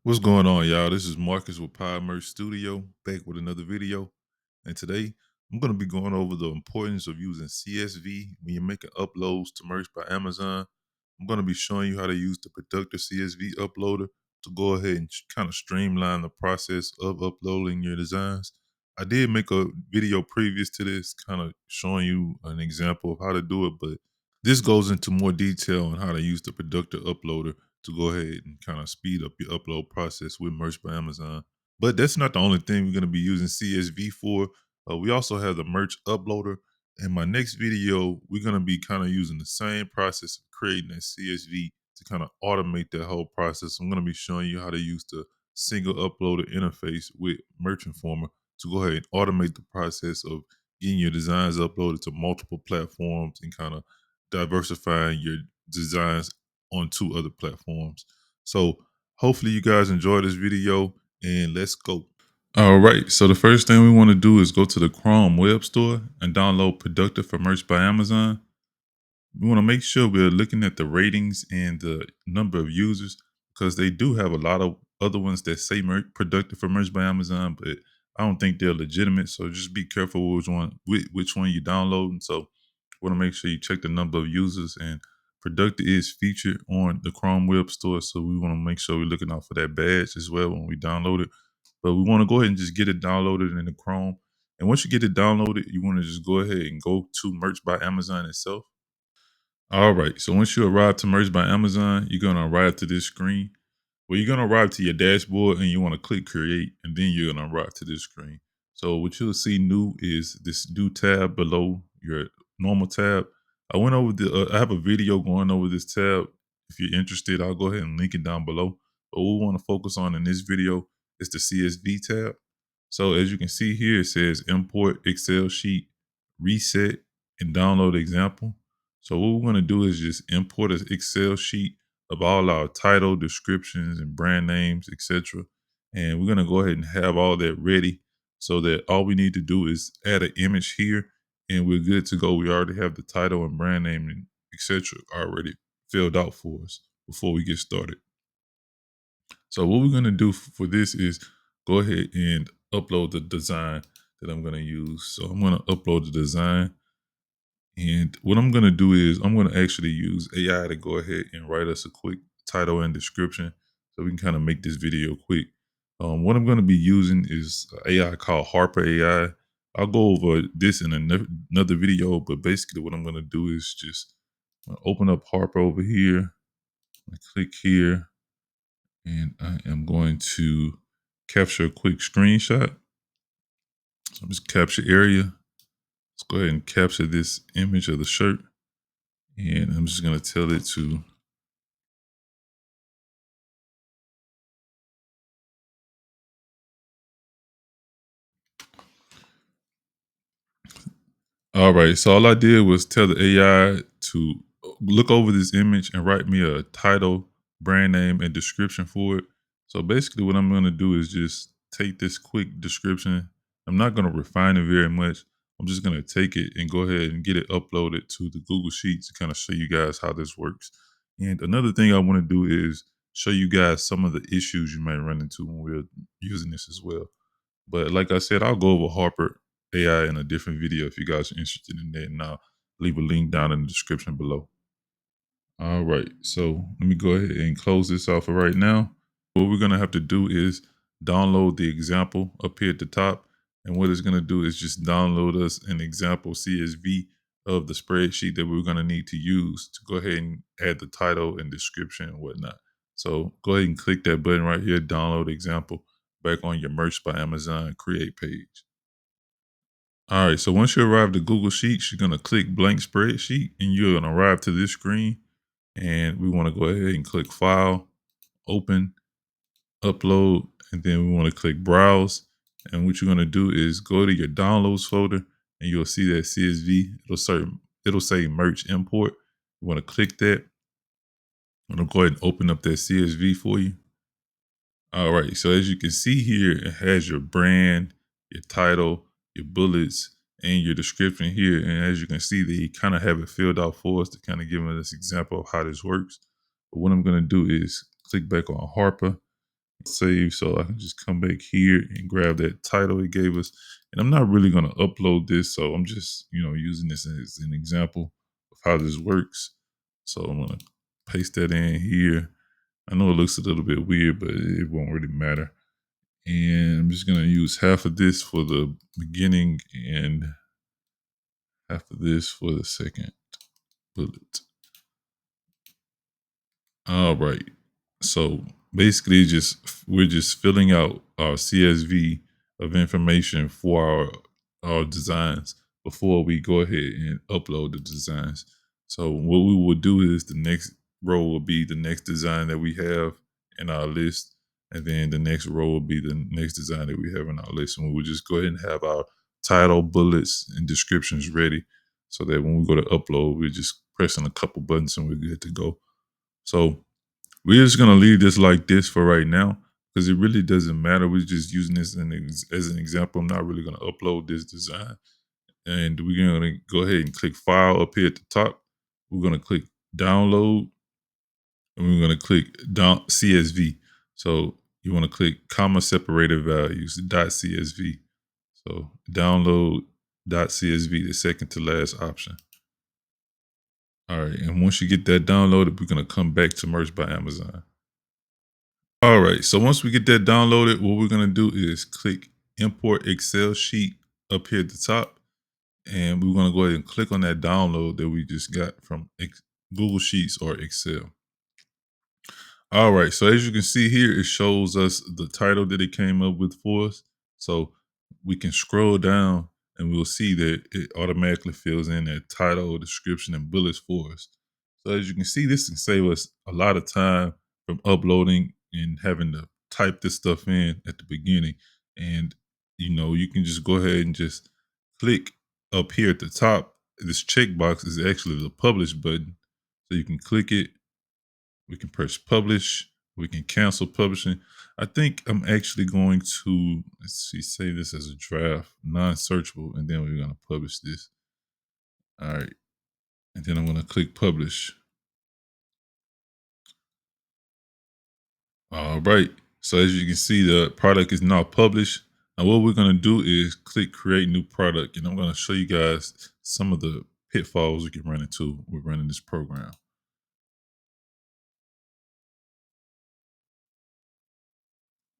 What's going on, y'all? This is Marcus with Pod Merch Studio, back with another video. And today, I'm going to be going over the importance of using CSV when you're making uploads to Merch by Amazon. I'm going to be showing you how to use the Productive CSV uploader to go ahead and kind of streamline the process of uploading your designs. I did make a video previous to this, kind of showing you an example of how to do it, but this goes into more detail on how to use the Productive uploader to go ahead and kind of speed up your upload process with Merch by Amazon. But that's not the only thing we're going to be using CSV for. We also have the merch uploader. In my next video, we're going to be kind of using the same process of creating a CSV to kind of automate that whole process. I'm going to be showing you how to use the single uploader interface with Merch Informer to go ahead and automate the process of getting your designs uploaded to multiple platforms and kind of diversifying your designs on two other platforms. So hopefully you guys enjoy this video and let's go. All right, so the first thing we want to do is go to the Chrome Web Store and download Productive for Merch by Amazon. We want to make sure we're looking at the ratings and the number of users because they do have a lot of other ones that say Productive for Merch by Amazon, but I don't think they're legitimate. So just be careful which one you download. So want to make sure you check the number of users, and Productive is featured on the Chrome Web Store. So we want to make sure we're looking out for that badge as well when we download it. But we want to go ahead and just get it downloaded in the Chrome. And once you get it downloaded, you want to just go ahead and go to Merch by Amazon itself. All right. So once you arrive to Merch by Amazon, you're going to arrive to this screen. Well, you're going to arrive to your dashboard and you want to click create, and then you're going to arrive to this screen. So what you'll see new is this new tab below your normal tab. I have a video going over this tab. If you're interested, I'll go ahead and link it down below. But what we want to focus on in this video is the CSV tab. So as you can see here, it says import Excel sheet, reset, and download example. So what we're going to do is just import an Excel sheet of all our title, descriptions, and brand names, etc. And we're going to go ahead and have all that ready so that all we need to do is add an image here and we're good to go. We already have the title and brand name and etc. already filled out for us before we get started. So what we're going to do for this is go ahead and upload the design that I'm going to use. So I'm going to upload the design. And what I'm going to do is I'm going to actually use AI to go ahead and write us a quick title and description so we can kind of make this video quick. What I'm going to be using is AI called Harper AI. I'll go over this in another video, but basically what I'm going to do is just open up Harper over here. I click here and I am going to capture a quick screenshot. So I'm just capture area. Let's go ahead and capture this image of the shirt. And I'm just going to tell it to all right. So all I did was tell the AI to look over this image and write me a title, brand name, and description for it. So basically what I'm going to do is just take this quick description. I'm not going to refine it very much. I'm just going to take it and go ahead and get it uploaded to the Google Sheets to kind of show you guys how this works. And another thing I want to do is show you guys some of the issues you might run into when we're using this as well. But like I said, I'll go over Harper AI in a different video if you guys are interested in that. And I'll leave a link down in the description below. All right. So let me go ahead and close this off for right now. What we're going to have to do is download the example up here at the top. And what it's going to do is just download us an example CSV of the spreadsheet that we're going to need to use to go ahead and add the title and description and whatnot. So go ahead and click that button right here, download example, back on your Merch by Amazon create page. All right, so once you arrive to Google Sheets, you're gonna click blank spreadsheet and you're gonna arrive to this screen. And we wanna go ahead and click file, open, upload, and then we wanna click browse. And what you're gonna do is go to your downloads folder and you'll see that CSV. It'll say merch import. You wanna click that. I'm gonna go ahead and open up that CSV for you. All right, so as you can see here, it has your brand, your title, your bullets, and your description here. And as you can see, they kind of have it filled out for us to kind of give us this example of how this works. But what I'm going to do is click back on Harper. Save, so I can just come back here and grab that title it gave us. And I'm not really going to upload this, so I'm just, using this as an example of how this works. So I'm going to paste that in here. I know it looks a little bit weird, but it won't really matter. And I'm just going to use half of this for the beginning and half of this for the second bullet. All right. So basically, just we're just filling out our CSV of information for our designs before we go ahead and upload the designs. So what we will do is the next row will be the next design that we have in our list, and then the next row will be the next design that we have in our list, and we will just go ahead and have our title, bullets, and descriptions ready, so that when we go to upload, we're just pressing a couple buttons and we're good to go. So we're just gonna leave this like this for right now because it really doesn't matter. We're just using this as an example. I'm not really gonna upload this design, and we're gonna go ahead and click File up here at the top. We're gonna click Download, and we're gonna click down CSV. So you want to click comma separated values .csv. So download .csv, the second to last option. All right, and once you get that downloaded, we're gonna come back to Merch by Amazon. All right. So once we get that downloaded, what we're gonna do is click import Excel sheet up here at the top, and we're gonna go ahead and click on that download that we just got from Google Sheets or Excel. All right. So as you can see here, it shows us the title that it came up with for us. So we can scroll down and we'll see that it automatically fills in that title, description, and bullets for us. So as you can see, this can save us a lot of time from uploading and having to type this stuff in at the beginning. And you can just go ahead and just click up here at the top. This checkbox is actually the publish button. So you can click it, we can press publish. We can cancel publishing. I think I'm actually going to, let's see, save this as a draft, non-searchable, and then we're going to publish this. All right. And then I'm going to click publish. All right. So as you can see, the product is now published. Now what we're going to do is click create new product. And I'm going to show you guys some of the pitfalls we can run into with running this program.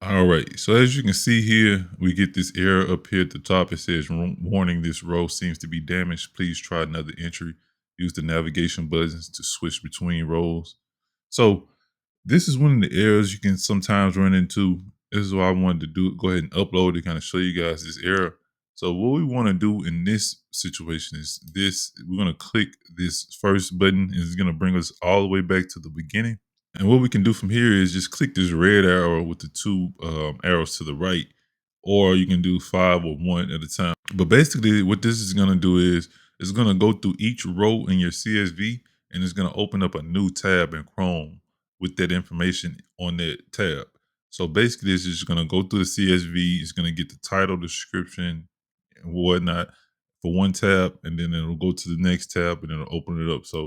All right. So as you can see here, we get this error up here at the top. It says, warning, this row seems to be damaged. Please try another entry. Use the navigation buttons to switch between rows. So this is one of the errors you can sometimes run into. This is why I wanted to go ahead and upload to kind of show you guys this error. So what we want to do in this situation is this. We're going to click this first button, and it's going to bring us all the way back to the beginning. And what we can do from here is just click this red arrow with the two arrows to the right, or you can do 5 or 1 at a time. But basically, what this is going to do is it's going to go through each row in your CSV, and it's going to open up a new tab in Chrome with that information on that tab. So basically, it's just going to go through the CSV. It's going to get the title, description, and whatnot for one tab, and then it'll go to the next tab, and it'll open it up. So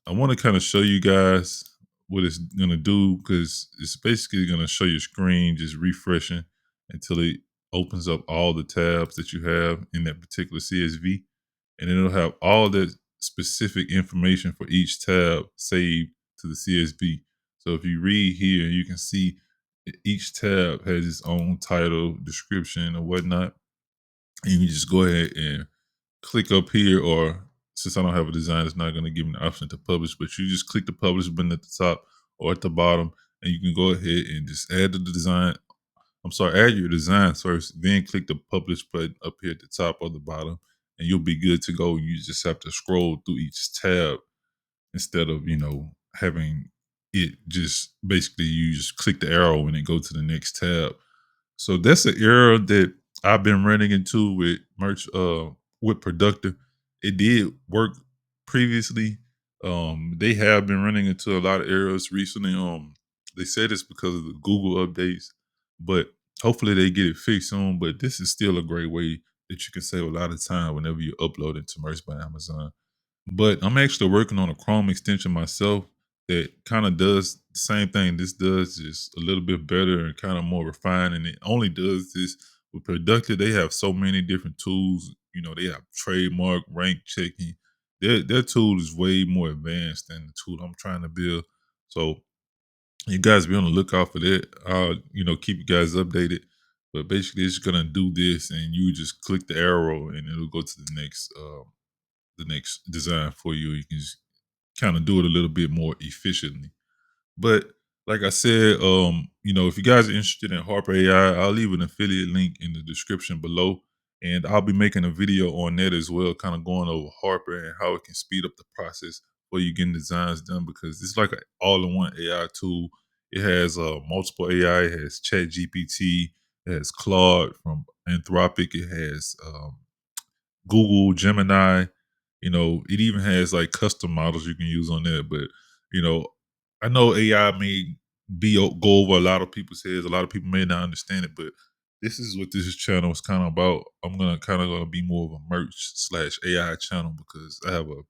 I want to kind of show you guys what it's going to do, because it's basically going to show your screen just refreshing until it opens up all the tabs that you have in that particular CSV. And then it'll have all that specific information for each tab saved to the CSV. So if you read here, you can see each tab has its own title, description, or whatnot. And you can just go ahead and click up here, or since I don't have a design, it's not going to give me the option to publish, but you just click the publish button at the top or at the bottom, and you can go ahead and just add the design. Add your designs first, then click the publish button up here at the top or the bottom, and you'll be good to go. You just have to scroll through each tab instead of, having it just basically you just click the arrow and then go to the next tab. So that's an error that I've been running into with merch with Productive. It did work previously. They have been running into a lot of errors recently. They said it's because of the Google updates, but hopefully they get it fixed soon. But this is still a great way that you can save a lot of time whenever you upload it to Merch by Amazon. But I'm actually working on a Chrome extension myself that kind of does the same thing this does, just a little bit better and kind of more refined. And it only does this with Productive. They have so many different tools. You know, they have trademark, rank checking. Their tool is way more advanced than the tool I'm trying to build. So you guys be on the lookout for that. I'll, keep you guys updated. But basically, it's gonna do this, and you just click the arrow, and it'll go to the next design for you. You can just kind of do it a little bit more efficiently. But like I said, if you guys are interested in Harper AI, I'll leave an affiliate link in the description below. And I'll be making a video on that as well, kind of going over Harper and how it can speed up the process for you getting designs done, because it's like an all-in-one AI tool. It has multiple AI. It has Chat GPT. It has Claude from Anthropic. It has Google, Gemini. It even has like custom models you can use on there. But you know, I know AI may go over a lot of people's heads. A lot of people may not understand it, but this is what this channel is kind of about. I'm gonna be more of a merch slash AI channel because I have a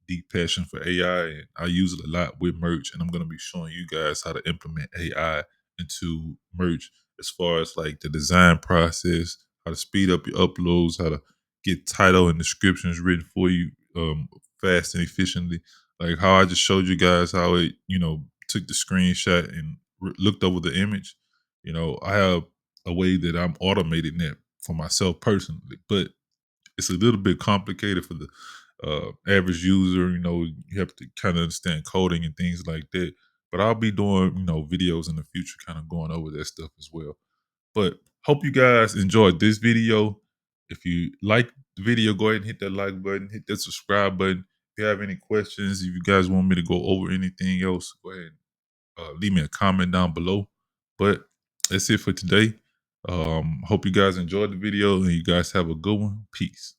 deep passion for AI and I use it a lot with merch. And I'm gonna be showing you guys how to implement AI into merch as far as like the design process, how to speed up your uploads, how to get title and descriptions written for you fast and efficiently. Like how I just showed you guys how it, took the screenshot and looked over the image. I have a way that I'm automating that for myself personally, but it's a little bit complicated for the average user. You have to kind of understand coding and things like that. But I'll be doing, videos in the future, kind of going over that stuff as well. But hope you guys enjoyed this video. If you like the video, go ahead and hit that like button, hit that subscribe button. If you have any questions, if you guys want me to go over anything else, go ahead and leave me a comment down below. But that's it for today. Hope you guys enjoyed the video and you guys have a good one. Peace.